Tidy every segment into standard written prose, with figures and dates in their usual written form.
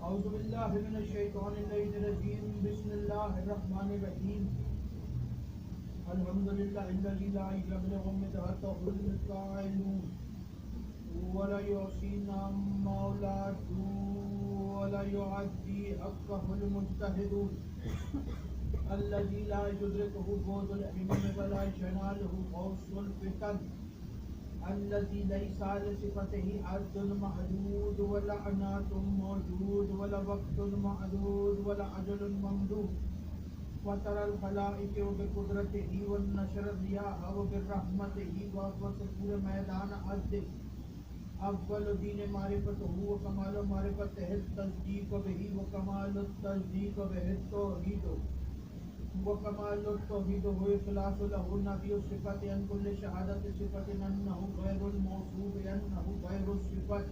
اعوذ باللہ من الشیطان الرجیم بسم اللہ الرحمن الرحیم الحمدللہ الذی لا یبلغ مدحته القائلون ولا یحصینا مولاته ولا یعدی حقه المجتہدون الذی لا یدرکه بعد العلم ولا يناله غوث الفتن الذي ليس لصفته عد محدود ولا عنات موجود ولا وقت معدود ولا أجل ممدود وترى الخلائق وبقدرته والنشر الرياح وبرحمته وسكور ميدان عدل أفضل دين معرفته وكمال معرفته التصديق به وكمال التصديق به التوحيد وكمال التوحيد وإخلاص له النبي الصفة عن كل شهادة صفة أنه غير الموصوف أنه غير الصفة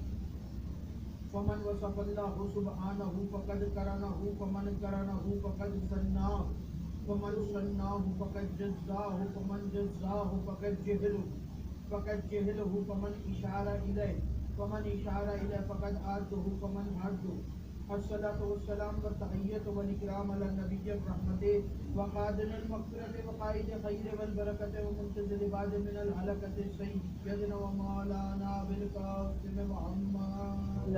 فمن وصف الله سبحانه فقد قرنه فمن قرنه فقد سناه فمن سناه فقد جزاه فمن جزاه فقد جهله فمن إشار إليه فقد عاده فمن عاده الصلاة والسلام والتحية والإكرام على النبي الرحمة وقادم المغفرة وقائد خير والبركة ومنتزل بعد من الهلكة سيدنا ومولانا بالقاسم محمد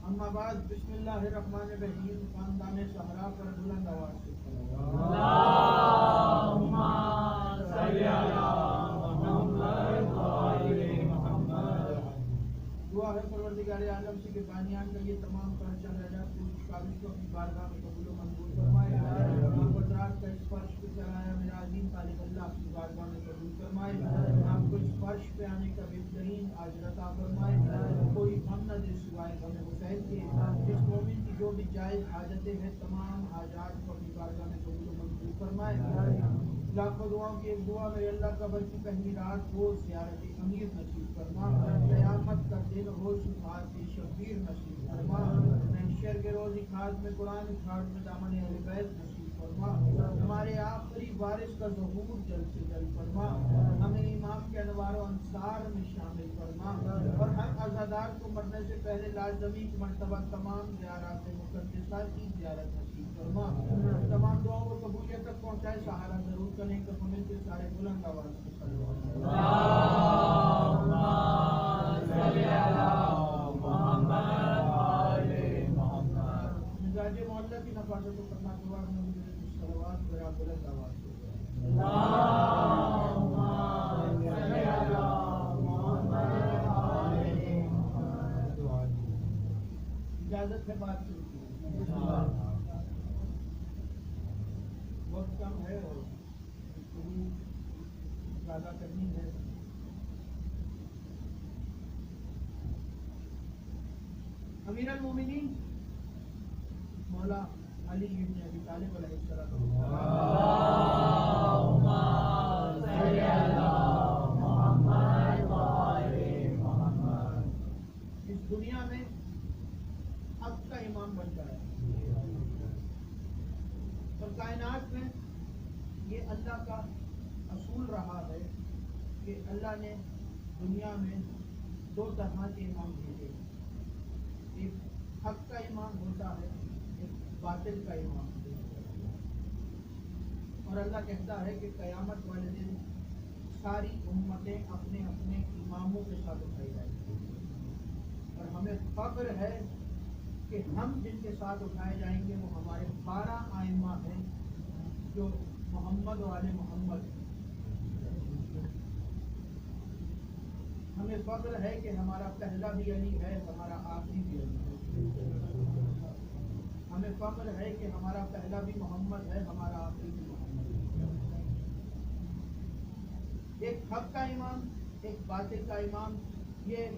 اما بعد بسم اللہ الرحمن الرحیم خاندان صحرا پر بلند آواز سے اللہم صلی علی دعا ہے پروردگار عالم سے کہ بانیان کا یہ تمام پرچہ رجات کو قابل کو اپنی بارگاہ میں قبول و منظور فرمائے آپ حضرات کا اس فرش پہ چلایا میرا عظیم طالب اللہ اپنی بارگاہ میں قبول فرمائے آپ کو اس فرش پہ آنے کا بہترین اجر عطا فرمائے کوئی غم نہ دے سوائے غم حسین کے جس مومن کی جو بھی جائز حاجتیں ہیں تمام حاجات کو اپنی بارگاہ میں قبول و منظور فرمائے لاکھوں دعاؤں کی ایک دعا میں اللہ کا بل کی پہلی رات ہو زیارت امیر نصیب فرما قیامت کا دن ہو شفاعت شبیر نصیب فرما محشر کے روز اخراج میں قرآن اخراج میں دامن اہل بیت نصیب فرما ہمارے آخری وارث کا ظہور جلد سے جلد فرما ہمیں امام کے انوار و انصار میں شامل فرما اور ہر عزادار کو مرنے سے پہلے لازمی مرتبہ تمام زیارات مقدسہ کی زیارت نصیب فرما تمام دعاؤں کو قبولیت تک پہنچائے سہارا ضرور کریں کہ ہمیں کے سارے بلند آواز سے اللہم صلی علی محمد آل محمد مزاج معلیٰ کی نفاست و فرما دعا میں مجھے صلوات برا بلند آواز سے اللہم صلی علی محمد آل محمد اجازت ہے بات شروع کی وقت کم ہے اور زیادہ کرنی ہے امیر المومنین مولا علی بن ابی طالب علیہ السلام اللہم صلی علی محمد وآل محمد اس دنیا میں حق کا امام بن جائے اور کائنات میں یہ اللہ کا اصول رہا ہے کہ اللہ نے دنیا میں دو طرح کے امام بھیجے ایک حق کا امام ہوتا ہے ایک باطل کا امام اور اللہ کہتا ہے کہ قیامت والے دن ساری امتیں اپنے اپنے اماموں کے ساتھ اٹھائی جائیں گی اور ہمیں فخر ہے کہ ہم جن کے ساتھ اٹھائے جائیں گے وہ ہمارے 12 ائمہ ہیں جو محمد و آل محمد ہمیں فخر ہے کہ ہمارا پہلا بھی علی ہے ہمارا آخری بھی علی ہے ہمیں فخر ہے کہ ہمارا پہلا بھی محمد ہے ہمارا آخری بھی محمد ہے ایک حق کا امام ایک باطل کا امام یہ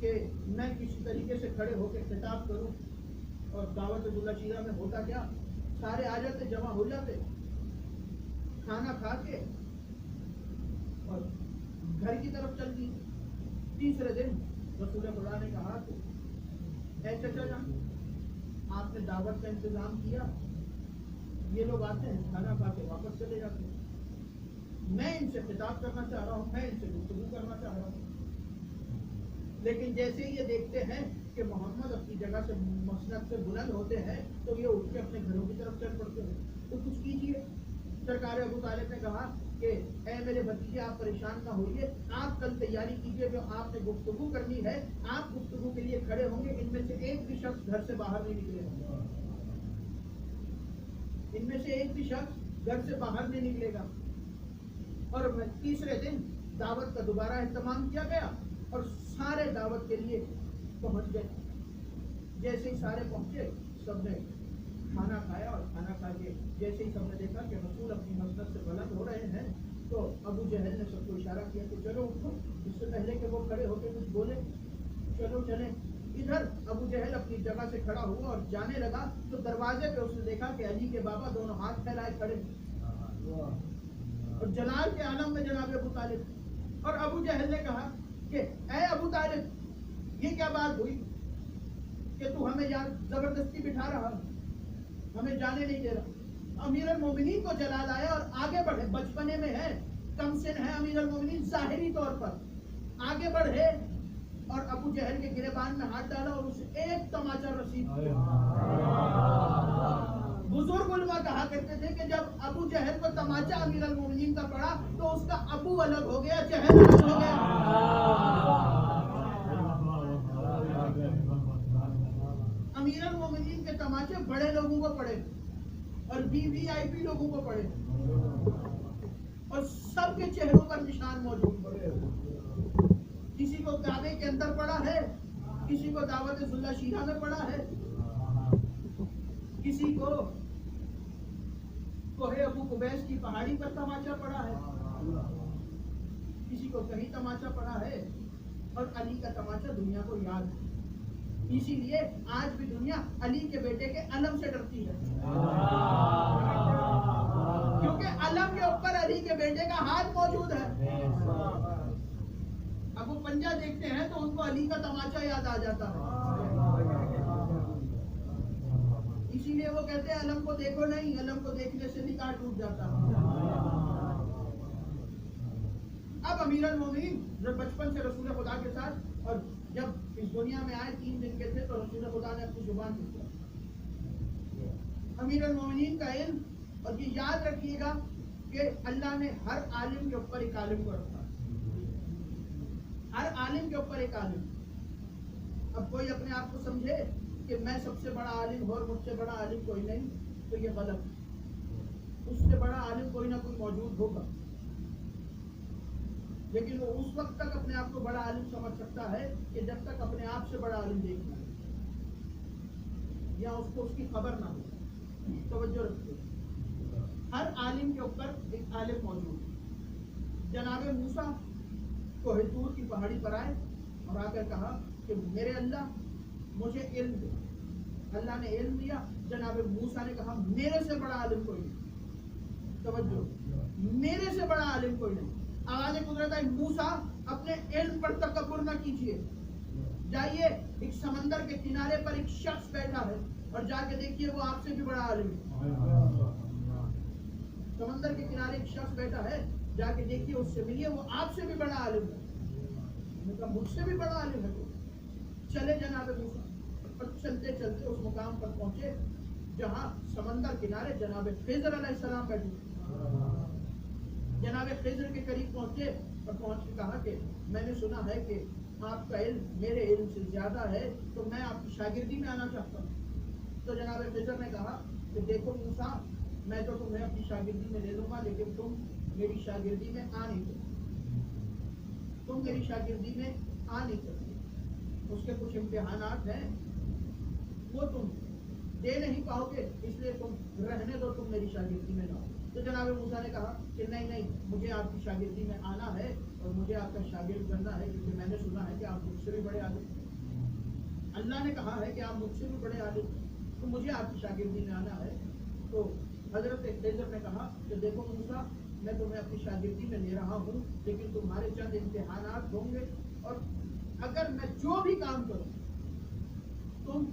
کہ میں کسی طریقے سے کھڑے ہو کے خطاب کروں. اور دعوت اللہ شیرہ میں ہوتا کیا, سارے آ جاتے, جمع ہو جاتے, کھانا کھا کے اور گھر کی طرف چل دی. تیسرے دن رسول خدا نے کہا کہ اے چچا جان, آپ نے دعوت کا انتظام کیا, یہ لوگ آتے ہیں کھانا کھا کے واپس چلے جاتے ہیں, میں ان سے خطاب کرنا چاہ رہا ہوں, میں ان سے گفتگو کرنا چاہ رہا ہوں. لیکن جیسے ہی یہ دیکھتے ہیں کہ محمد اپنی جگہ سے مسند سے بلند ہوتے ہیں تو یہ اٹھ کے اپنے گھروں کی طرف چل پڑتے ہیں. تو کچھ کیجیے. سرکار ابو طالب نے کہا کہ اے میرے بھتیجے, آپ پریشان نہ ہوئیے, آپ کل تیاری کیجیے, جو آپ نے گفتگو کرنی ہے, آپ گفتگو کے لیے کھڑے ہوں گے, ان میں سے ایک بھی شخص گھر سے باہر نہیں نکلے گا, ان میں سے ایک بھی شخص گھر سے باہر نہیں نکلے گا. اور تیسرے دن دعوت کا دوبارہ اہتمام کیا گیا اور سارے دعوت کے لیے پہنچ گئے. جیسے ہی سارے پہنچے, سب نے کھانا کھایا, اور کھانا کھا کے جیسے ہی سب نے دیکھا کہ رسول اپنی مسند سے بلند ہو رہے ہیں تو ابو جہل نے سب کو اشارہ کیا کہ چلو اٹھو, اس سے پہلے کہ وہ کھڑے ہو کے کچھ بولے, چلو چلیں. ادھر ابو جہل اپنی جگہ سے کھڑا ہوا اور جانے لگا تو دروازے پہ اس نے دیکھا کہ علی کے بابا دونوں ہاتھ پھیلائے کھڑے اور جلال کے عالم میں جناب ابو طالب. اور ابو جہل نے کہا کہ اے ابو طالب, یہ کیا بات ہوئی کہ تو ہمیں یہاں زبردستی بٹھا رہا, ہمیں جانے نہیں دے رہا. امیر المومنین کو جلال آیا اور آگے بڑھے, بچپنے میں ہے, کم سن ہے امیر المومنین ظاہری طور پر, آگے بڑھے اور ابو جہل کے گریبان میں ہاتھ ڈالا اور اسے ایک تماچا رسید کیا. بزرگ علماء کہا کرتے تھے کہ جب ابو جہل کو تماچا امیر المومنین کا پڑا تو اس کا ابو الگ ہو گیا, جہل الگ ہو گیا. امیر المومنین کے تماچے بڑے لوگوں کو پڑے اور VIP لوگوں کو پڑے, اور سب کے چہروں پر نشان موجود پڑے. کسی کو کعبے کے اندر پڑا ہے, کسی کو دعوت اللہ شیرہ میں پڑا ہے, کسی کو کوہ ابو قبیس کی پہاڑی پر تماچا پڑا ہے, کسی کو کہیں تماچا پڑا ہے. اور علی کا تماچا دنیا کو یاد ہے. اسی لیے آج بھی دنیا علی کے بیٹے کے علم سے ڈرتی ہے, کیونکہ علم کے اوپر علی کے بیٹے کا ہاتھ موجود ہے. اب وہ پنجہ دیکھتے ہیں تو ان کو علی کا تماچا یاد آ جاتا ہے. اسی لیے وہ کہتے ہیں علم کو دیکھو نہیں, علم کو دیکھنے سے نکاح ٹوٹ جاتا ہے. اب امیر المومنین جو بچپن سے رسول خدا کے ساتھ, اور جب اس دنیا میں آئے 3 دن کے تھے تو رسول خدا نے اپنی زبان پوچھا. امیر المومنین کا علم, اور یہ یاد رکھیے گا کہ اللہ نے ہر عالم کے اوپر ایک عالم کو رکھا, ہر عالم کے اوپر ایک عالم. اب کوئی اپنے آپ کو سمجھے کہ میں سب سے بڑا عالم ہوں اور مجھ سے بڑا عالم کوئی نہیں, تو یہ غلط. اس سے بڑا عالم کوئی نہ کوئی موجود ہوگا, لیکن وہ اس وقت تک اپنے آپ کو بڑا عالم سمجھ سکتا ہے کہ جب تک اپنے آپ سے بڑا عالم دیکھ لے یا اس کو اس کی خبر نہ ہو. توجہ رکھتے, ہر عالم کے اوپر ایک عالم موجود ہے. جناب موسیٰ کوہ طور کی پہاڑی پر آئے اور آ کر کہا کہ میرے اللہ مجھے علم دے. اللہ نے علم دیا. جناب موسیٰ نے کہا میرے سے بڑا عالم کوئی نہیں. توجہ, میرے سے بڑا عالم کوئی نہیں. آواز قدرت ہے, موسیٰ اپنے علم پر تکبر نہ کیجیے. جائیے, ایک سمندر کے کنارے پر ایک شخص بیٹھا ہے اور جا کے دیکھیے وہ آپ سے بھی بڑا عالم ہے. سمندر کے کنارے ایک شخص بیٹھا ہے, جا کے دیکھیے, اس سے ملیے, وہ آپ سے بھی بڑا عالم ہے. مجھ سے بھی بڑا عالم ہے. چلے جناب موسیٰ, اور چلتے چلتے اس مقام پر پہنچے جہاں سمندر کنارے جناب خضر علیہ السلام بیٹھے. جناب خضر کے قریب پہنچے اور پہنچ کے کہا کہ میں نے سنا ہے کہ آپ کا علم میرے علم سے زیادہ ہے, تو میں آپ کی شاگردی میں آنا چاہتا ہوں. تو جناب خضر نے کہا کہ دیکھو موسیٰ, میں تو تمہیں اپنی شاگردی میں لے لوں گا, لیکن تم میری شاگردی میں آ نہیں سکتے. تم میری شاگردی میں آ نہیں سکتے. اس کے کچھ امتحانات ہیں, وہ تم دے نہیں پاؤ گے, اس لیے تم رہنے دو, تم میری شاگردی میں نہ ہو. تو جناب موسیٰ نے کہا کہ نہیں مجھے آپ کی شاگردی میں آنا ہے اور مجھے آپ کا شاگرد بننا ہے، کیونکہ میں نے سنا ہے کہ آپ مجھ سے بھی بڑے عالم، اللہ نے کہا ہے کہ آپ مجھ سے بھی بڑے عالم، تو مجھے آپ کی شاگردی میں آنا ہے۔ تو حضرت خضر نے کہا کہ دیکھو موسیٰ، میں تمہیں اپنی شاگردی میں لے رہا ہوں، لیکن تمہارے چند امتحانات ہوں گے، اور اگر میں جو بھی کام کروں تم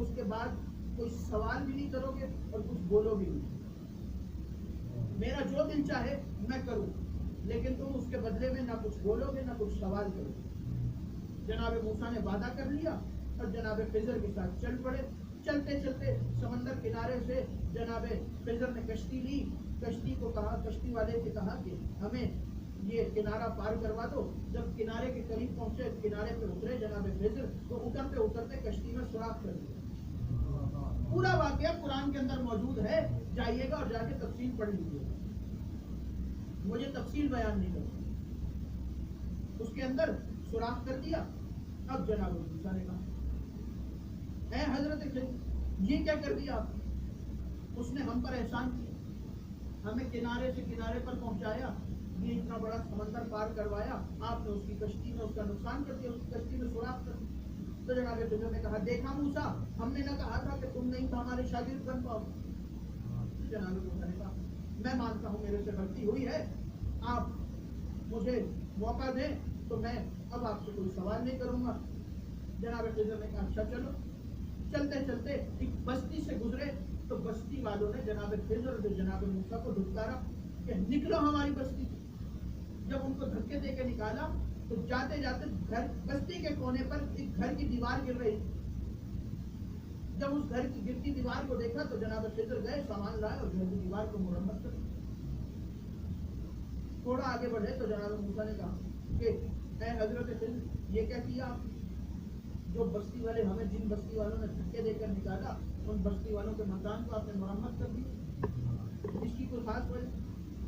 اس کے بعد کوئی سوال بھی نہیں کرو گے اور کچھ بولو بھی نہیں، میرا جو دل چاہے میں کروں، لیکن تم اس کے بدلے میں نہ کچھ بولو گے نہ کچھ سوال کرو گے۔ جناب موسیٰ نے وعدہ کر لیا اور جناب خضر کے ساتھ چل پڑے۔ چلتے چلتے سمندر کنارے سے جناب خضر نے کشتی لی، کشتی کو کہا، کشتی والے سے کہا کہ ہمیں یہ کنارہ پار کروا دو۔ جب کنارے کے قریب پہنچے، کنارے پہ اترے جناب خضر، تو اترتے اترتے کشتی میں سوراخ کر دیا۔ پورا واقعہ قرآن کے اندر موجود ہے، جائیے گا اور جا کے تفصیل پڑھ لیجیے گا، مجھے تفصیل بیان نہیں کروں۔ اس کے اندر سوراخ کر دیا۔ اب جناب موسیٰ نے کہا اے حضرت خضر، یہ کیا کر دیا آپ نے؟ اس نے ہم پر احسان کیا، ہمیں کنارے سے کنارے پر پہنچایا، یہ اتنا بڑا سمندر پار کروایا، آپ نے اس کی کشتی میں اس کا نقصان کر دیا، اس کی کشتی میں سوراخ کر دیا۔ تو جناب خضر نے کہا دیکھا موسیٰ، ہم نے نہ کہا تھا کہ تم نہیں تو ہمارے شاگرد بن پاؤ۔ جناب موسیٰ نے کہا میں مانتا ہوں میرے سے غلطی ہوئی ہے، آپ مجھے موقع دیں تو میں اب آپ سے کوئی سوال نہیں کروں گا۔ جناب خضر نے کہا اچھا چلو۔ چلتے چلتے ایک بستی سے گزرے تو بستی والوں نے جناب خضر اور جناب موسیٰ کو دھتکارا کہ نکلو ہماری بستی سے۔ جب ان کو دھکے دے کے نکالا تو جاتے جاتے گھر بستی کے کونے پر ایک گھر کی دیوار گر رہی تھی۔ جب اس گھر کی گرتی دیوار کو دیکھا تو جناب خضر گئے، سامان لائے اور گھر کی دیوار کو مرمت کر۔ تھوڑا آگے بڑھے تو جناب موسیٰ نے کہا کہ اے حضرت خضر، یہ کیا کیا آپ؟ جو بستی والے ہمیں، جن بستی والوں نے دھکے دے کر نکالا، ان بستی والوں کے مکان کو آپ نے مرمت کر دی، اس کی کوئی خاص وجہ؟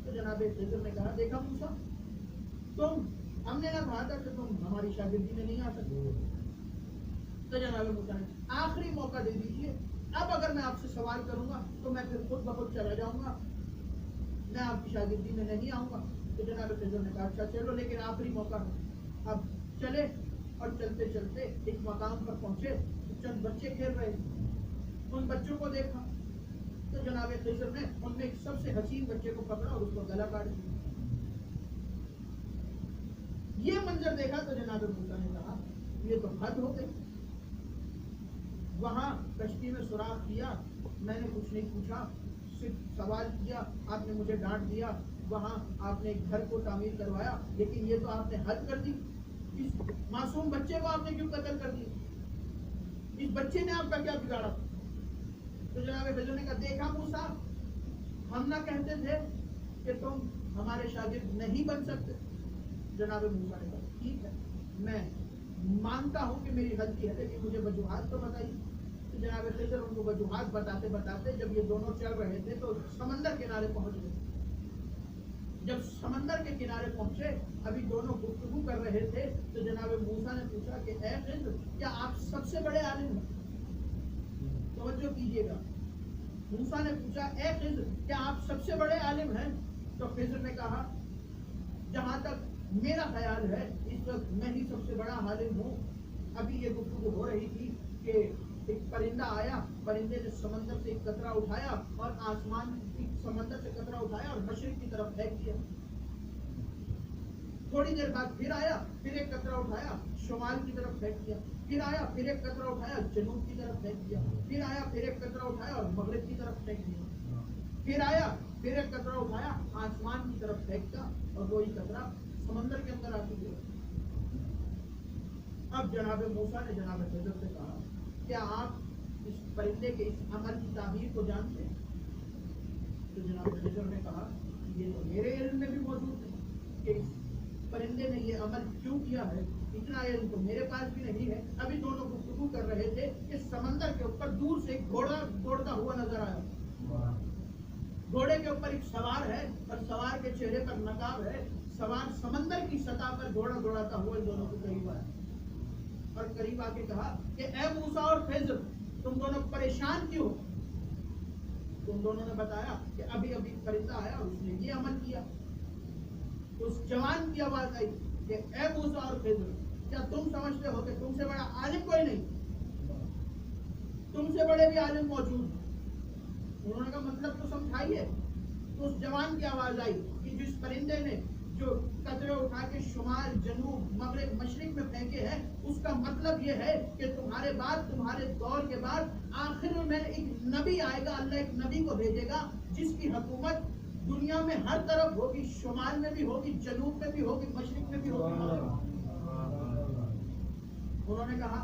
تو جناب خضر نے کہا دیکھا موسیٰ، ہم نے نہ کہا تھا کہ تم ہماری شاگردی میں نہیں آ سکتے۔ تو جناب موسیٰ نے آخری موقع دے دیجیے، اب اگر میں آپ سے سوال کروں گا تو میں پھر خود بخود چلا جاؤں گا، میں آپ کی شاگردی میں نہیں آؤں گا۔ تو جناب خضر نے کہا اچھا چلو، لیکن آخری موقع ہے۔ اب چلے اور چلتے چلتے ایک مقام پر پہنچے، چند بچے کھیل رہے تھے، ان بچوں کو دیکھا تو جناب خضر نے ان میں ایک سب سے حسین بچے کو پکڑا اور اس کو گلا کاٹ دیا۔ یہ منظر دیکھا تو جناب موسیٰ نے کہا یہ تو حد ہو گئی۔ وہاں کشتی میں سوراخ کیا، میں نے کچھ نہیں پوچھا، صرف سوال کیا، آپ نے مجھے ڈانٹ دیا، وہاں آپ نے ایک گھر کو تعمیر کروایا، لیکن یہ تو آپ نے حد کر دی۔ اس معصوم بچے کو آپ نے کیوں قتل کر دیا؟ اس بچے نے آپ کا کیا بگاڑا؟ تو جناب خضر نے کہا دیکھا موسیٰ، ہم نہ کہتے تھے کہ تم ہمارے شاگرد نہیں بن سکتے؟ جناب موسیٰ نے کہا ٹھیک ہے، میں مانتا ہوں کہ میری غلطی ہے، لیکن مجھے وجوہات تو بتائیے۔ تو جناب خضر ان کو وجوہات بتاتے بتاتے جب یہ دونوں چل رہے تھے تو سمندر کنارے پہنچ گئے۔ جب سمندر کے کنارے پہنچے، ابھی دونوں گفتگو کر رہے تھے تو جناب موسیٰ نے پوچھا کہ اے خضر، کیا آپ سب سے بڑے عالم ہیں؟ توجہ کیجیے گا، موسیٰ نے پوچھا اے خضر، کیا آپ سب سے بڑے عالم ہیں؟ تو خضر نے کہا جہاں تک میرا خیال ہے اس وقت میں ہی سب سے بڑا عالم ہوں۔ ابھی یہ گفتگو ہو رہی تھی کہ ایک پرندہ آیا، پرندے نے سمندر سے ایک قطرہ اٹھایا اور آسمان سمندر سے قطرہ اٹھایا اور مشرق کی طرف پھینک دیا۔ تھوڑی دیر بعد پھر آیا، پھر ایک قطرہ اٹھایا، شمال کی طرف پھینک دیا، پھر آیا، پھر ایک قطرہ اٹھایا، جنوب کی طرف پھینک دیا، پھر آیا، پھر ایک قطرہ اٹھایا اور مغرب کی طرف پھینک دیا، پھر آیا، پھر ایک قطرہ اٹھایا، آسمان کی طرف پھینکا اور وہی قطرہ سمندر کے اندر آ کے گیا۔ اب جناب موسیٰ نے جناب خضر سے کہا کیا آپ اس پرندے کے اس عمل کی تعبیر کو جانتے ہیں؟ تو جناب خضر نے کہا یہ تو میرے علم میں بھی موجود ہے کہ اس پرندے نے یہ عمل کیوں کیا ہے، اتنا علم تو میرے پاس بھی نہیں ہے۔ ابھی دونوں گفتگو کر رہے تھے کہ سمندر کے اوپر دور سے ایک گھوڑا دوڑتا ہوا نظر آیا۔ گھوڑے کے اوپر ایک سوار ہے اور سوار کے چہرے پر نقاب ہے۔ سوار سمندر کی سطح پر گھوڑا دوڑاتا ہوا ان دونوں کو قریب آیا اور قریب آ کے کہا کہ اے موسیٰ اور خضر، تم دونوں پریشان کیوں؟ تو ان دونوں نے بتایا کہ ابھی ابھی پرندہ آیا اور اس نے یہ عمل کیا. اس جوان کی آواز آئی کہ اے موسیٰ اور خضر، کیا تم سمجھتے ہو کہ تم سے بڑا عالم کوئی نہیں؟ تم سے بڑے بھی عالم موجود ہیں. انہوں نے کہا مطلب تو سمجھائیے. تو اس جوان کی آواز آئی کہ جس پرندے نے جو قطرے اٹھا کے شمال، جنوب، مغرب، مشرق میں پھینکے ہیں، اس کا مطلب یہ ہے کہ تمہارے بعد، تمہارے دور کے بعد آخر میں ایک نبی آئے گا. اللہ ایک نبی کو بھیجے گا جس کی حکومت دنیا میں ہر طرف ہوگی، شمال میں بھی ہوگی، جنوب میں بھی ہوگی، مشرق میں بھی ہوگی. انہوں نے کہا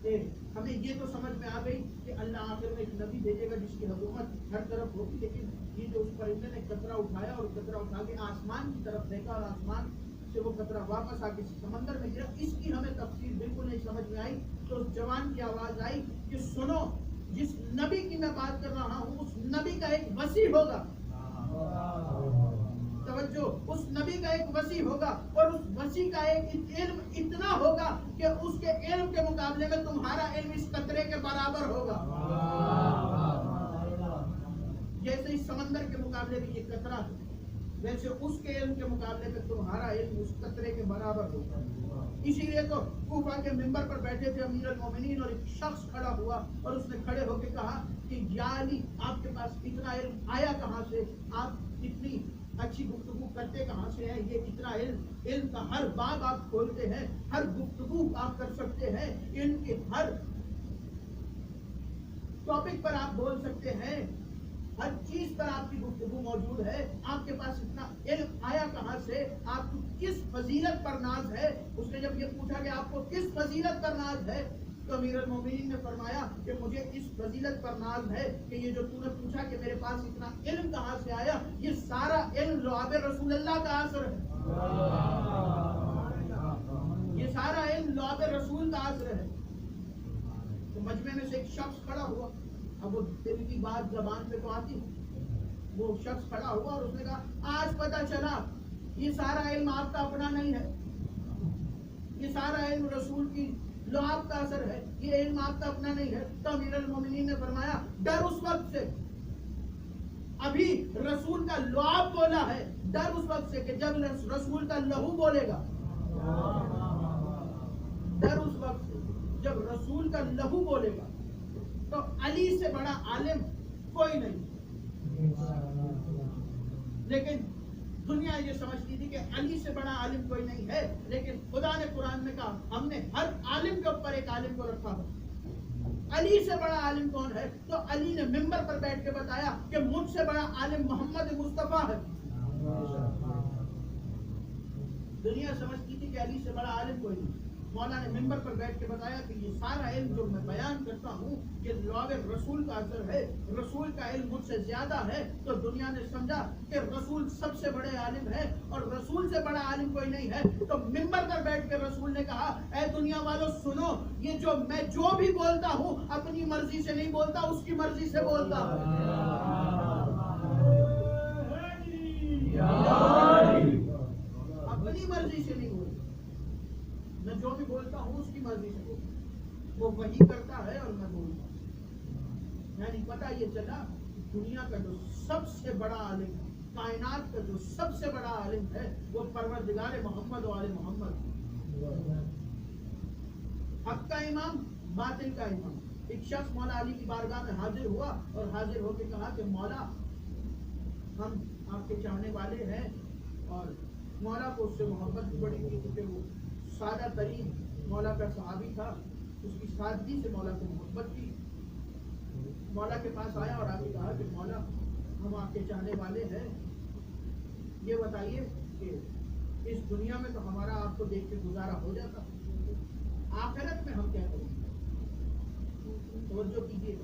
کہ ہمیں یہ تو سمجھ میں آ گئی کہ اللہ آخر میں ایک نبی بھیجے گا جس کی حکومت ہر طرف ہوگی، لیکن یہ جو اس پرندے نے قطرہ اٹھایا اور قطرہ اٹھا کے آسمان کی طرف پھینکا اور آسمان سے وہ قطرہ واپس آ کے سمندر میں گرا، اس کی ہمیں تفسیر بالکل نہیں سمجھ میں آئی. تو اس جوان کی آواز آئی کہ سنو، جس نبی کی میں بات کر رہا ہوں اس نبی کا ایک وسیع ہوگا. توجہ، اس نبی کا ایک وسیع ہوگا اور اس وسیع کا ایک علم اتنا ہوگا کہ اس کے علم کے مقابلے میں تمہارا علم اس قطرے کے برابر ہوگا. جیسے اس سمندر کے مقابلے میں یہ قطرہ ہے، ویسے اس کے علم کے مقابلے میں تمہارا علم اس قطرے کے برابر ہوگا. اسی لیے تو کوفہ کے منبر پر بیٹھے تھے امیر المومنین اور ایک شخص کھڑا ہوا اور اس نے کھڑے ہو کے کہا کہ یا علی، آپ کے پاس اتنا علم آیا کہاں سے؟ آپ اتنی اچھی گفتگو کرتے کہاں سے ہیں؟ یہ اتنا علم کا ہر باب آپ کھولتے ہیں، ہر گفتگو آپ کر سکتے ہیں، علم کے ہر ٹاپک پر آپ بول سکتے ہیں، ہر چیز پر آپ کی گفتگو موجود ہے. آپ کے پاس اتنا علم آیا کہاں سے؟ آپ کو کس فضیلت پر ناز ہے؟ اس نے جب یہ پوچھا کہ آپ کو کس فضیلت پر ناز ہے تو امیر المومنین نے فرمایا کہ مجھے اس فضیلت پر ناز ہے کہ یہ جو تو نے پوچھا کہ میرے پاس اتنا علم کہاں سے آیا، یہ سارا علم لعاب رسول اللہ کا اثر ہے. یہ سارا علم لعاب رسول کا اثر ہے. تو مجمع میں سے ایک شخص کھڑا ہوا، اب وہ دل کی بات زبان پہ تو آتی. وہ شخص کھڑا ہوا اور اس نے کہا آج پتہ چلا یہ سارا علم آپ کا اپنا نہیں ہے، یہ سارا علم رسول کی لعاب کا اثر ہے، یہ علم آپ کا اپنا نہیں ہے. تو امیر المومنین نے فرمایا ڈر اس وقت سے، ابھی رسول کا لعاب بولا ہے، ڈر اس وقت سے کہ جب رسول کا لہو بولے گا. ڈر اس وقت سے جب رسول کا لہو بولے گا. تو علی سے بڑا عالم کوئی نہیں. لیکن دنیا یہ سمجھتی تھی کہ علی سے بڑا عالم کوئی نہیں ہے، لیکن خدا نے قرآن میں کہا ہم نے ہر عالم کے اوپر ایک عالم کو رکھا ہے. علی سے بڑا عالم کون ہے؟ تو علی نے منبر پر بیٹھ کے بتایا کہ مجھ سے بڑا عالم محمد مصطفیٰ ہے. دنیا سمجھتی تھی کہ علی سے بڑا عالم کوئی نہیں. مولا نے منبر پر بیٹھ کے بتایا کہ یہ سارا علم جو میں بیان کرتا ہوں یہ لعاب رسول کا اثر ہے، رسول کا علم مجھ سے زیادہ ہے. تو دنیا نے سمجھا کہ رسول سب سے بڑے عالم ہے اور رسول سے بڑا عالم کوئی نہیں ہے. تو منبر پر بیٹھ کے رسول نے کہا اے دنیا والوں سنو، یہ میں جو بھی بولتا ہوں اپنی مرضی سے نہیں بولتا، اس کی مرضی سے بولتا ہوں. اپنی مرضی سے نہیں بولتا، میں جو بھی بولتا ہوں اس کی مرضی سے بولتا ہوں. وہ وہی کرتا ہے اور میں بولتا ہوں. یعنی پتہ یہ چلا دنیا کا جو سب سے بڑا عالم ہے، کائنات کا جو سب سے بڑا عالم ہے وہ پروردگار محمد و آل محمد. حق کا امام، باطل کا امام. ایک شخص مولا علی کی بارگاہ میں حاضر ہوا اور حاضر ہو کے کہا کہ مولا ہم آپ کے چاہنے والے ہیں. اور مولا کو اس سے محبت بھی بڑی تھی کیونکہ وہ سادہ ترین مولا کا صحابی تھا، اس کی سادگی سے مولا کو محبت تھی. مولا کے پاس آیا اور آ کے کہا کہ مولا ہم آپ کے چاہنے والے ہیں، یہ بتائیے کہ اس دنیا میں تو ہمارا آپ کو دیکھ کے گزارا ہو جاتا، آخرت میں ہم کیا کریں گے؟ توجہ کیجیے،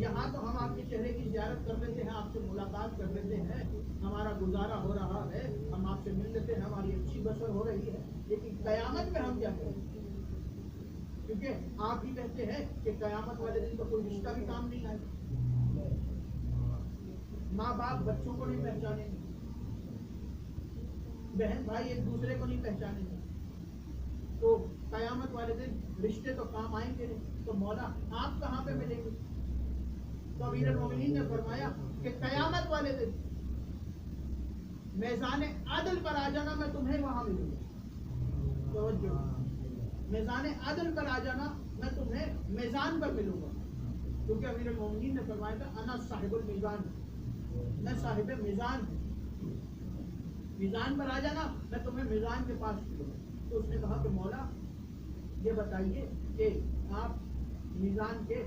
یہاں تو ہم آپ کے چہرے کی زیارت کر لیتے ہیں، آپ سے ملاقات کر لیتے ہیں، ہمارا گزارا ہو رہا ہے، ہم آپ سے مل لیتے ہیں، ہماری اچھی بسر ہو رہی ہے. لیکن قیامت میں ہم کیا کریں گے؟ کیونکہ آپ ہی کہتے ہیں کہ قیامت والے دن تو کوئی رشتہ بھی کام نہیں آئے. ماں باپ بچوں کو نہیں پہچانیں گے، بہن بھائی ایک دوسرے کو نہیں پہچانیں گے. تو قیامت والے دن رشتے تو کام آئیں گے نہیں. تو مولا آپ کہاں پہ ملیں گے؟ تو امیر المومنین نے فرمایا کہ قیامت والے دن میزان عدل پر آ جانا، میں تمہیں وہاں ملوں گا. توجہ، میزان عدل پر آ جانا، میں تمہیں میزان پر ملوں گا. کیونکہ امیر المومنین نے فرمایا تھا انا صاحب المیزان، میں صاحب میزان ہوں. میزان پر آ جانا، میں تمہیں میزان کے پاس ملوں گا. تو اس نے کہا کہ مولا یہ بتائیے کہ آپ میزان کے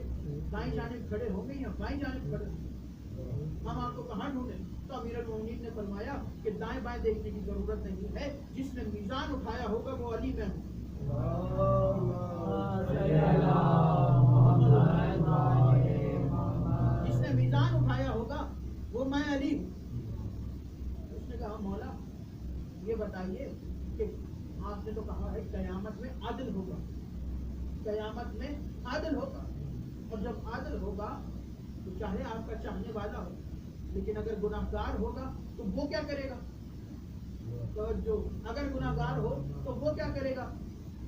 دائیں جانب کھڑے ہوں گے یا بائیں جانب کھڑے ہوں گے؟ ہم آپ کو کہاں ڈھونڈیں؟ تو امیر المومنین نے فرمایا کہ دائیں بائیں دیکھنے کی ضرورت نہیں ہے، جس نے میزان اٹھایا ہوگا وہ علی میں ہوں. جس نے میزان اٹھایا ہوگا وہ میں علی ہوں. اس نے کہا مولا یہ بتائیے کہ آپ نے تو کہا ہے قیامت میں عدل ہوگا، قیامت میں عدل ہوگا، اور جب عدل ہوگا تو چاہے آپ کا چاہنے والا ہو، لیکن اگر گناہگار ہوگا تو وہ کیا کرے گا؟ تو جو اگر گناہگار ہو تو وہ کیا کرے گا؟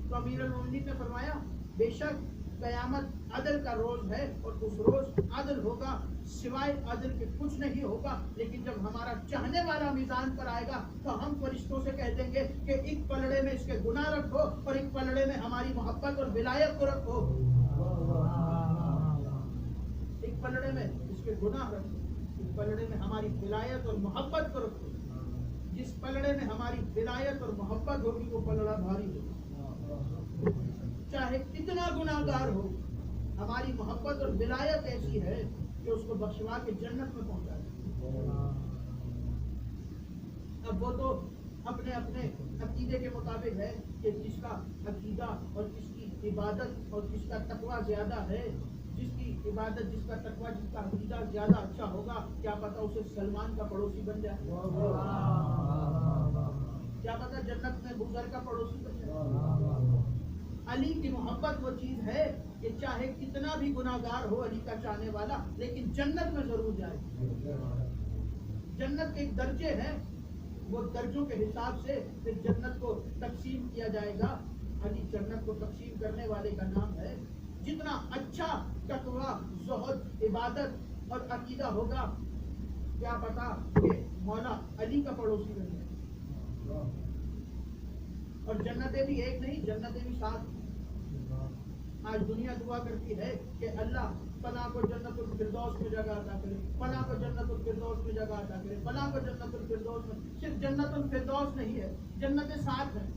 تو امیر المومنین نے فرمایا بے شک قیامت عدل کا روز ہے، اور اس روز عدل ہوگا، سوائے عدل کے کچھ نہیں ہوگا. لیکن جب ہمارا چاہنے والا میزان پر آئے گا تو ہم فرشتوں سے کہہ دیں گے کہ ایک پلڑے میں اس کے گناہ رکھو اور ایک پلڑے میں ہماری محبت اور ولایت کو رکھو. ایک پلڑے میں اس کے گناہ رکھو، ایک پلڑے میں ہماری ولایت اور محبت کو رکھو. جس پلڑے میں ہماری ولایت اور محبت ہوگی وہ پلڑا بھاری ہوگا. چاہے کتنا گناہگار ہو، ہماری محبت اور ولایت ایسی ہے کہ اس کو بخشوا کے جنت میں پہنچا دے. اب وہ تو اپنے اپنے عقیدے کے مطابق ہے کہ کس کا عقیدہ اور کس کی عبادت اور کس کا تقویٰ زیادہ ہے. جس کی عبادت، جس کا تقویٰ، جس کا عقیدہ زیادہ اچھا ہوگا، کیا پتا اسے سلمان کا پڑوسی بن جائے، کیا پتا جنت میں بزرگ کا پڑوسی بن جائے. علی کی محبت وہ چیز ہے کہ چاہے کتنا بھی گناہگار ہو علی کا چاہنے والا، لیکن جنت میں ضرور جائے. جنت کے ایک درجے ہیں، وہ درجوں کے حساب سے پھر جنت کو تقسیم کیا جائے گا. علی جنت کو تقسیم کرنے والے کا نام ہے. جتنا اچھا تقویٰ، زہد، عبادت اور عقیدہ ہوگا، کیا پتا کہ مولا علی کا پڑوسی بن جائے. اور جنتیں بھی ایک نہیں، جنتیں بھی 7. آج دنیا دعا کرتی ہے کہ اللہ فلاں کو جنت الفردوس میں جگہ عطا کرے، فلاں کو جنت الفردوس میں جگہ عطا کرے، فلاں کو جنت الفردوس میں. صرف جنت الفردوس نہیں ہے، جنتیں 7 ہیں.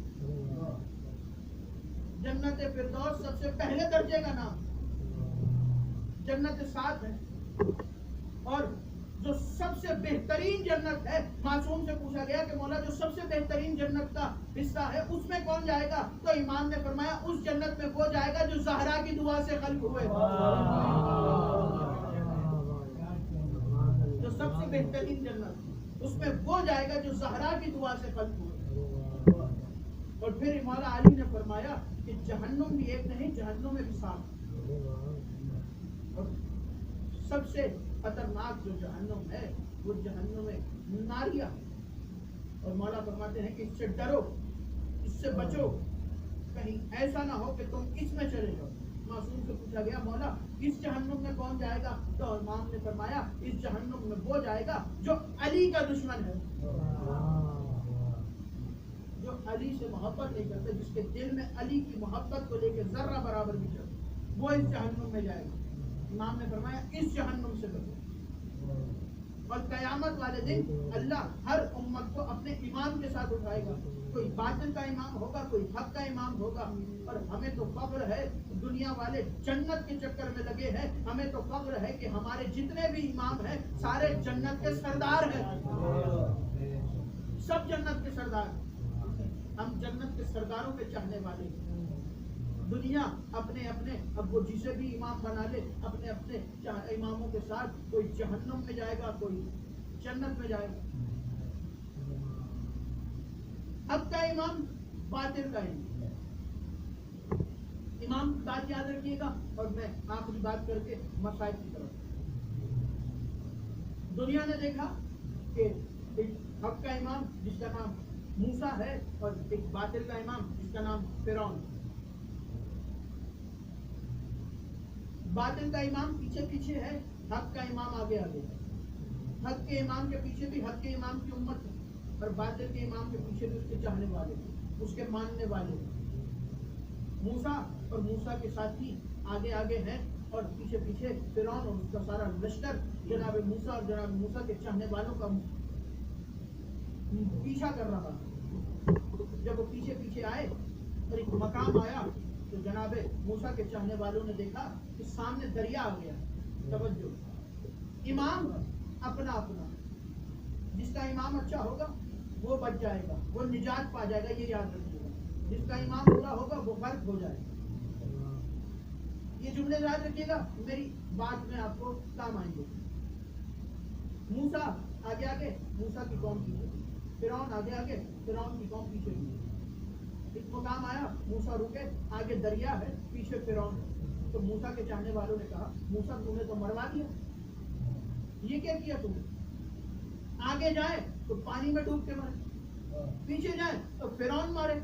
جنت فردوس سب سے پہلے درجے کا نام. جنت 7 ہے. اور جو سب سے بہترین جنت ہے، معصوم سے پوچھا گیا کہ مولا جو سب سے بہترین جنت کا حصہ ہے اس میں کون جائے گا؟ تو امام نے فرمایا اس جنت میں وہ جائے گا جو زہرا کی دعا سے خلق ہوئے. جو سب سے بہترین جنت، اس میں وہ جائے گا جو زہرا کی دعا سے خلق ہوئے. اور پھر مولا علی نے فرمایا کہ جہنم بھی ایک نہیں، جہنم میں بھی 7. اور سب سے خطرناک جو جہنم ہے وہ جہنم میں ناریہ. اور مولا فرماتے ہیں کہ اس سے ڈرو، اس سے بچو، کہیں ایسا نہ ہو کہ تم اس میں چلے جاؤ. معصوم سے پوچھا گیا مولا اس جہنم میں کون جائے گا؟ تو امام نے فرمایا اس جہنم میں وہ جائے گا جو علی کا دشمن ہے، جو علی سے محبت نہیں کرتے، جس کے دل میں علی کی محبت کو لے کے ذرہ برابر بھی چلے، وہ اس جہنم میں جائے گا. امام نے فرمایا اس جہنم سے بچو. اور قیامت والے دن اللہ ہر امت کو اپنے امام کے ساتھ اٹھائے گا. کوئی باطل کا امام ہوگا، کوئی حق کا امام ہوگا. اور ہمیں تو فخر ہے، دنیا والے جنت کے چکر میں لگے ہیں، ہمیں تو فخر ہے کہ ہمارے جتنے بھی امام ہیں سارے جنت کے سردار ہیں. سب جنت کے سردار ہیں. ہم جنت کے سرداروں کے چاہنے والے ہیں. دنیا اپنے اپنے، اب وہ جسے بھی امام بنا لے، اپنے اپنے اماموں کے ساتھ، کوئی جہنم میں جائے گا، کوئی جنت میں جائے گا. حق کا امام، باطل کا امام. امام کی بات یاد رکھیے گا. اور میں آخری بات کر کے مسائل کی طرف. دنیا نے دیکھا کہ ایک حق کا امام جس کا نام موسیٰ ہے اور ایک باطل کا امام جس کا نام فرعون. باطل کا امام پیچھے پیچھے ہے, حق کا امام آگے آگے ہے. حق کے امام کے پیچھے بھی حق کے امام کی امت ہے, اور باطل کے امام کے پیچھے بھی اس کے چاہنے والے, اس کے ماننے والے. موسیٰ اور موسیٰ کے ساتھی آگے آگے ہیں, اور پیچھے پیچھے فرعون اور اس کا سارا لشکر جناب موسیٰ اور جناب موسیٰ کے چاہنے والوں کا پیچھا کر رہا. جب وہ پیچھے پیچھے آئے اور ایک مقام آیا تو جناب موسیٰ کے چاہنے والوں نے دیکھا کہ سامنے دریا آ گیا. توجہ, امام اپنا اپنا, جس کا امام اچھا ہوگا وہ بچ جائے گا, وہ نجات پا جائے گا, یہ یاد رکھیے گا. جس کا امام برا ہوگا وہ غرق ہو جائے گا. یہ جملے یاد رکھیے گا, میری بات میں آپ کو کام آئیں گے. موسیٰ آگے آگے, موسیٰ کی قوم پیچھے, فرعون آگے آگے, فرعون کی قوم پیچھے پیچھے. ایک مقام آیا, موسیٰ رکے, آگے دریا ہے, پیچھے فرعون. تو موسیٰ کے چاہنے والوں نے کہا, موسیٰ تم نے تو مروا دیا, یہ کیا کیا تم نے؟ آگے جائے تو پانی میں ڈوب کے مرے, پیچھے جائے تو فرعون مارے,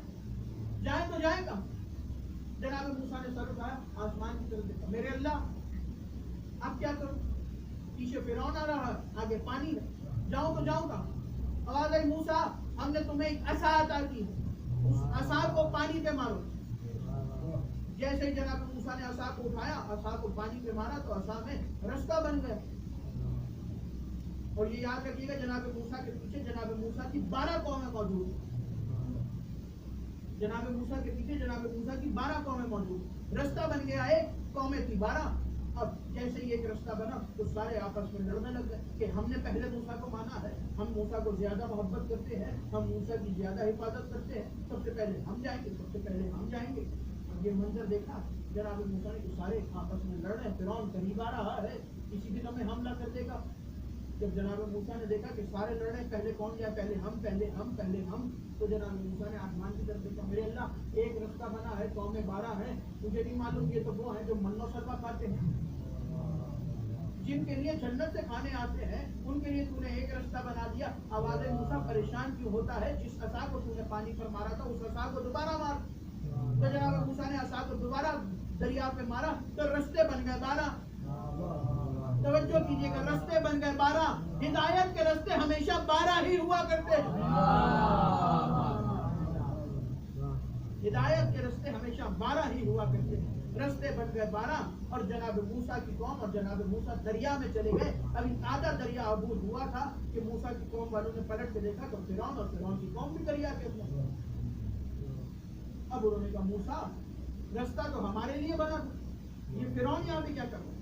جائے تو جائے گا. جناب موسیٰ نے سر اٹھایا, آسمان کی طرف دیکھا, میرے اللہ اب کیا کروں؟ پیچھے فرعون آ رہا ہے, آگے پانی ہے, جاؤں تو جاؤں گا. آواز آئی, موسیٰ ہم نے تمہیں ایک عصا عطا کی, اس عصا کو پانی پہ مارو. جیسے ہی جناب موسیٰ نے عصا کو اٹھایا, عصا کو پانی پہ مارا تو عصا میں رستہ بن گیا. اور یہ یاد رکھیے گا, جناب موسیٰ کے پیچھے جناب موسیٰ کی 12 قومیں موجود ہیں. جناب موسیٰ کے پیچھے جناب موسیٰ کی 12 قومیں موجود. رستہ بن گیا, ایک قومیں تھی 12. اب جیسے ہی ایک رستہ بنا تو سارے آپس میں لڑنے لگ گئے کہ ہم نے پہلے موسیٰ کو مانا ہے, ہم موسیٰ کو زیادہ محبت کرتے ہیں, ہم موسیٰ کی زیادہ حفاظت کرتے ہیں, سب سے پہلے ہم جائیں گے, سب سے پہلے ہم جائیں گے. اب یہ منظر دیکھا جناب موسیٰ نے کہ سارے آپس میں لڑ رہے ہیں, فرعون قریب آ رہا ہے, کسی بھی لمحے حملہ کر دے گا. جب جناب موسیٰ نے دیکھا کہ سارے لڑ رہے ہیں, پہلے کون جائے, پہلے ہم, پہلے ہم, پہلے ہم. تو جناب موسیٰ نے آسمان کی طرف دیکھا, میرے اللہ ایک رستہ بنا ہے, قومیں 12 ہیں, مجھے نہیں معلوم یہ تو وہ ہیں جو من و سلوا کھاتے ہیں, جن کے لیے جنت سے کھانے آتے ہیں, ان کے لیے تو نے ایک رستہ بنا دیا. آواز موسیٰ پریشان کیوں ہوتا ہے, جس عصا کو تو نے پانی پر مارا تھا اس عصا کو دوبارہ مار. تو جناب موسیٰ نے عصا کو دوبارہ دریا پہ مارا تو رستے بن گئے 12. توجہ کیجیے گا, رستے بن گئے 12. ہدایت کے رستے ہمیشہ 12 ہی ہوا کرتے ہیں. ہدایت کے رستے ہمیشہ 12 ہی ہوا کرتے ہیں. رستے بن گئے 12, اور جناب موسیٰ کی قوم اور جناب موسیٰ دریا میں چلے گئے. ابھی آدھا دریا عبور ہوا تھا کہ موسیٰ کی قوم والوں نے پلٹ کے دیکھا تو فرعون اور فرعون کی قوم بھی دریا کے اندر. اب انہوں نے کہا, موسیٰ رستہ تو ہمارے لیے بنا تھا, یہ فرعون یہاں پہ کیا کر رہا ہے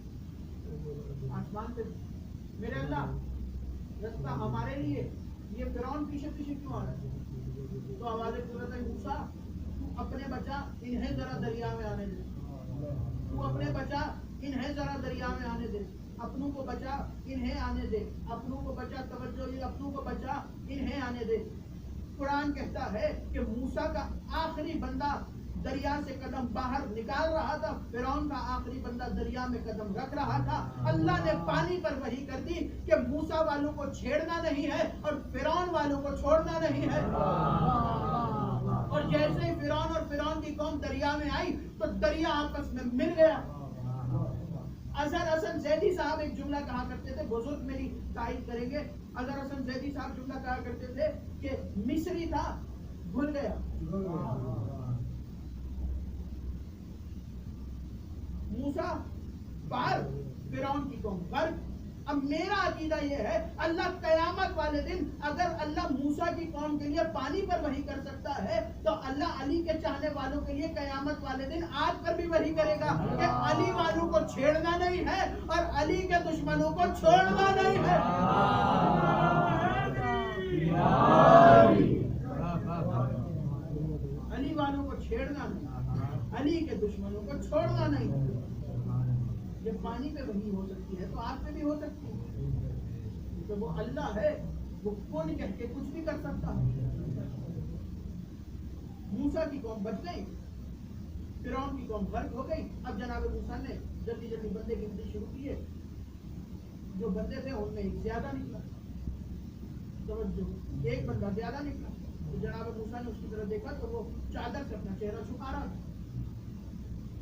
آسمان پہ؟ میرے اللہ رستہ ہمارے لیے, یہ فرعون پیچھے پیچھے کیوں آ رہا ہے؟ تو آواز قدرت ہے, موسیٰ تو اپنے بچا, انہیں ذرا دریا میں آنے دے, تو اپنے بچا, انہیں ذرا دریا میں آنے دے, اپنوں کو بچا, انہیں آنے دے, اپنوں کو بچا. توجہ, یہ اپنوں کو بچا, انہیں آنے دے. قرآن کہتا ہے کہ موسیٰ کا آخری بندہ دریا سے قدم باہر نکال رہا تھا, فرعون کا آخری بندہ دریا میں قدم رکھ رہا تھا. اللہ نے پانی پر وحی کر دی کہ موسیٰ والوں کو چھیڑنا نہیں ہے اور فرعون والوں کو چھوڑنا نہیں ہے. اور جیسے ہی فرعون اور فرعون کی قوم دریا میں آئی تو دریا آپس میں مل گیا. اظہر حسن زیدی صاحب ایک جملہ کہا کرتے تھے, بزرگ میری تائید کریں گے. اظہر حسن زیدی صاحب جملہ کہا کرتے تھے کہ مصری تھا, بھول گیا. موسیٰ پار, فرعون کی قوم غرق. اب میرا عقیدہ یہ ہے, اللہ قیامت والے دن اگر اللہ موسیٰ کی قوم کے لیے پانی پر وحی کر سکتا ہے تو اللہ علی کے چاہنے والوں کے لیے قیامت والے دن آگ پر بھی وحی کرے گا کہ علی والوں کو چھیڑنا نہیں ہے اور علی کے دشمنوں کو چھوڑنا نہیں ہے. علی والوں کو چھیڑنا نہیں, علی کے دشمنوں کو چھوڑنا نہیں. جب پانی پہ وحی ہو سکتی ہے تو آگ پہ بھی ہو سکتی ہے. تو وہ اللہ ہے, وہ کون کہہ کے کچھ بھی کر سکتا ہے. موسیٰ کی قوم بچ گئی, فرعون کی قوم غرق ہو گئی. اب جناب موسیٰ نے جلدی جلدی بندے گنتی شروع کیے. جو بندے تھے ان میں ایک زیادہ نکلا, توجہ, ایک بندہ زیادہ نکلا. تو جناب موسیٰ نے اس کی طرف دیکھا تو وہ چادر سے اپنا چہرہ چھپا رہا تھا.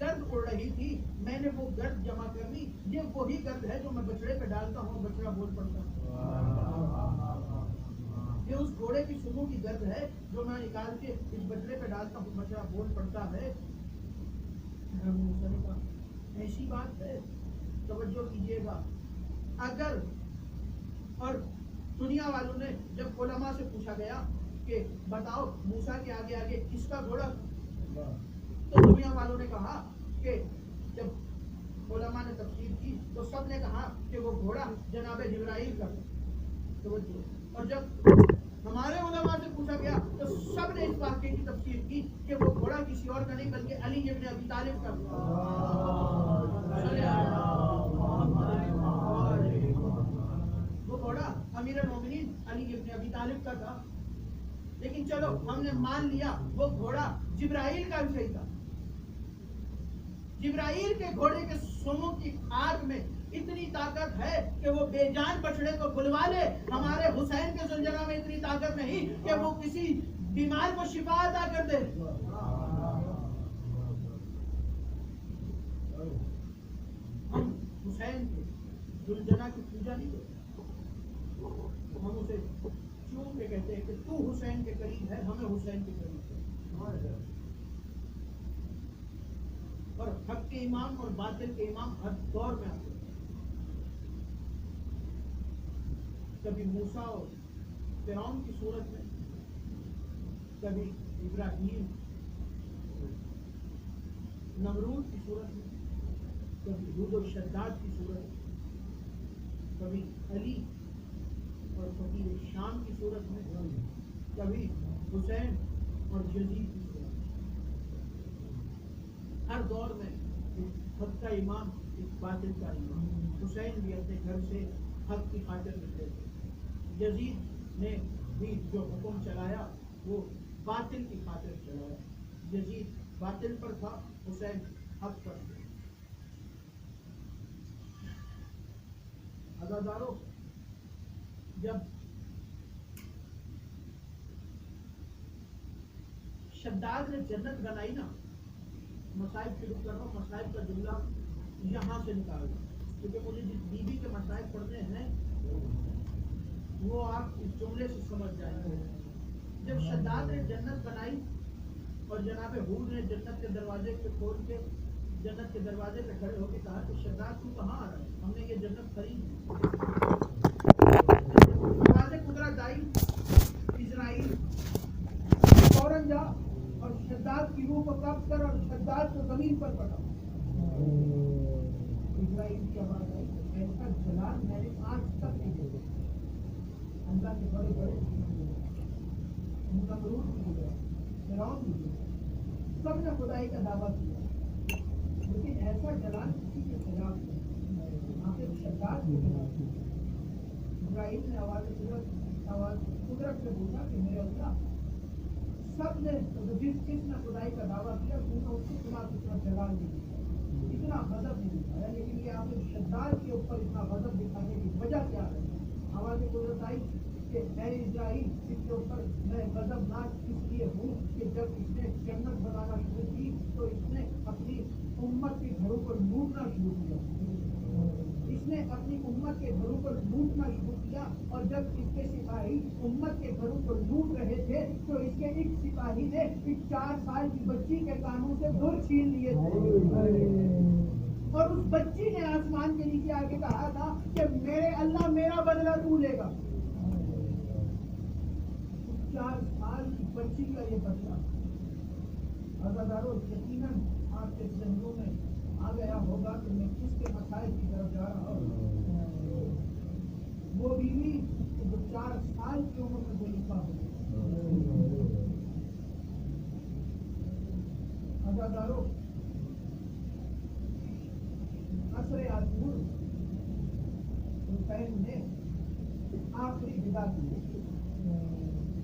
گرد اڑ رہی تھی، میں نے وہ گرد جمع کر لی. یہ وہی گرد ہے جو میں بچڑے پہ ڈالتا ہوں، بچڑا بول پڑتا ہے. یہ اس گھوڑے کی سنوں کی گرد ہے جو میں نکال کے اس بچڑے پہ ڈالتا ہوں، بچڑا بول پڑتا ہے. موسیٰ نے کہا ایسی بات ہے. توجہ کیجیے گا. اگر اور دنیا والوں نے جب علماء سے پوچھا گیا کہ بتاؤ موسیٰ کے آگے آگے کس کا گھوڑا، تو دنیا والوں نے کہا کہ جب علماء نے تفسیر کی تو سب نے کہا کہ وہ گھوڑا جناب جبرائیل کا. اور جب ہمارے علماء سے پوچھا گیا تو سب نے اس واقعے کی تفسیر کی کہ وہ گھوڑا کسی اور کا نہیں بلکہ علی ابن ابی طالب کا. وہ گھوڑا امیر المومنین علی ابن ابی طالب کا تھا. لیکن چلو ہم نے مان لیا وہ گھوڑا جبرائیل کا بھی صحیح تھا. جبرائیل کے گھوڑے کے سونگوں کی آگ میں اتنی طاقت ہے کہ وہ بے جان بچڑے کو بلوا لے. ہمارے حسین کے زنجرہ میں اتنی طاقت نہیں کہ وہ کسی بیمار کو شفا عطا کر دے. ہم حسین کے زنجرہ کی پوجا نہیں کرتے، ہم اسے چون کے کہتے ہیں کہ تو حسین کے قریب ہے، ہمیں حسین کے قریب ہے. اور حق کے امام اور باطل کے امام ہر دور میں آتے ہیں. کبھی موسیٰ اور فرعون کی صورت میں، کبھی ابراہیم نمرود کی صورت میں، کبھی ہود و شداد کی صورت میں، کبھی علی اور فقیر شام کی صورت میں، کبھی حسین اور یزید کی صورت میں. ہر دور میں ایک حق کا امام، ایک باطل کا امام. حسین بھی اپنے گھر سے حق کی خاطر نکلے تھے. یزید نے بھی جو حکم چلایا وہ باطل کی خاطر چلایا. یزید باطل پر تھا، حسین حق پر تھا. عزادارو، جب شداد نے جنت بنائی نا، مصائب شروع کر رہا ہوں، مصائب کا جملہ یہاں سے نکال رہا ہوں کیونکہ مجھے جس بیوی کے مصائب پڑھنے ہیں وہ آپ اس جملے سے سمجھ جائیں گے. جب شداد نے جنت بنائی اور جناب حور نے جنت کے دروازے پہ کھول کے جنت کے دروازے پہ کھڑے ہو کے کہا کہ شداد تو کہاں آ رہا ہے، ہم نے یہ جنت خرید. دروازے قدرت آئی، اسرائیل فوراً جا اور شداد کی روح کو قبض کر اور شداد کو زمین پر پڑا. اسرائیل کی آواز آئی، ایسا جلال میں نے آج تک نہیں دیکھا. اللہ کے بڑے بڑے نمرود بھی گئے، فرعون بھی گئے، سب نے خدائی کا دعویٰ کیا، لیکن ایسا جلال کسی کے خلاف نہیں. وہاں پہ شداد کے خلاف. اسرائیل نے آواز قدرت سے پوچھا کہ میرے اللہ، سب نے جس نے خدائی کا دعویٰ کیا اس کے خلاف اتنا جلال نہیں دکھایا، اتنا غضب نہیں دکھایا، لیکن یہ آپ نے شداد کے اوپر اتنا غضب دکھانے کی وجہ کیا ہے؟ آواز قدرت آئی کہ اے اسرائیل، اس کے اوپر میں غضبناک اس لیے ہوں کہ جب اس نے جنت بنانا شروع کی تو اس نے اپنی امت کے گھروں پر لوٹنا شروع کیا. اس نے اپنی امت کے گھروں پر لوٹنا شروع کیا اور جب اس کے سپاہی امت کے گھروں پر لوٹ رہے تھے تو اس کے ایک سپاہی نے ایک 4 سال کی بچی کے کانوں سے دور چھین لیے تھے اور اس بچی نے آسمان کے نیچے آ کے کہا تھا کہ میرے اللہ میرا بدلہ تو لے گا. 4 سال کی بچی کا یہ بدلہ. عزادارو، یقیناً آپ کے ذہنوں میں آ گیا ہوگا کہ میں کس کے مسائل کی طرف جا رہا ہوں. وہ بیوی جو 4 سال کی عمر میں خلیفہ ہو. عزادارو، عصر عصور حسین نے آخری ودا کی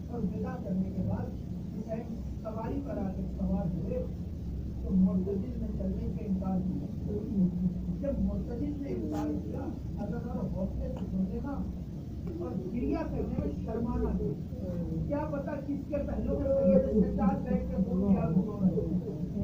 اور ودا کرنے کے بعد حسین سواری پر آ کے سوار ہوئے تو معتزل نے چلنے سے انکار کیا. جب معتزل نے انکار کیا، اگر حوصلے سے سننے کا اور گریا کرنے میں شرمانا نہیں. کیا پتا کس کے پہلو میں سید سجاد بیٹھ کے بول دیا،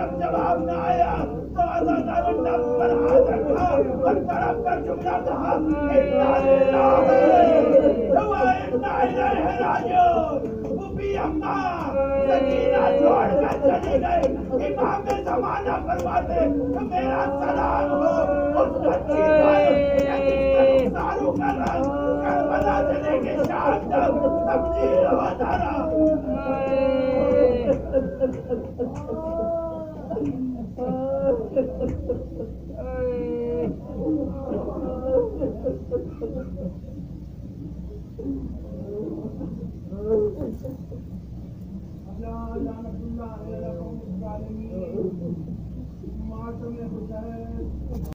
جب جواب نہ آیا تو آزادار نب پر ہاتھ رکھا اور تڑپ کر جملہ کہا اِنَّا لِلَّهِ وَإِنَّا إِلَيْهِ رَاجِعُونَ۔ پھوپھی اماں سکینہ چھوڑ کر چلی گئی۔ امام زمانہ فرماتے کہ میرا سلام ہو اس بچی پر جس کا رخساروں کا رنگ کربلا سے لے کے شام تک تبدیل ہوتا رہا۔ لعنت اللہ علی القوم الظالمین۔ ماتم حسین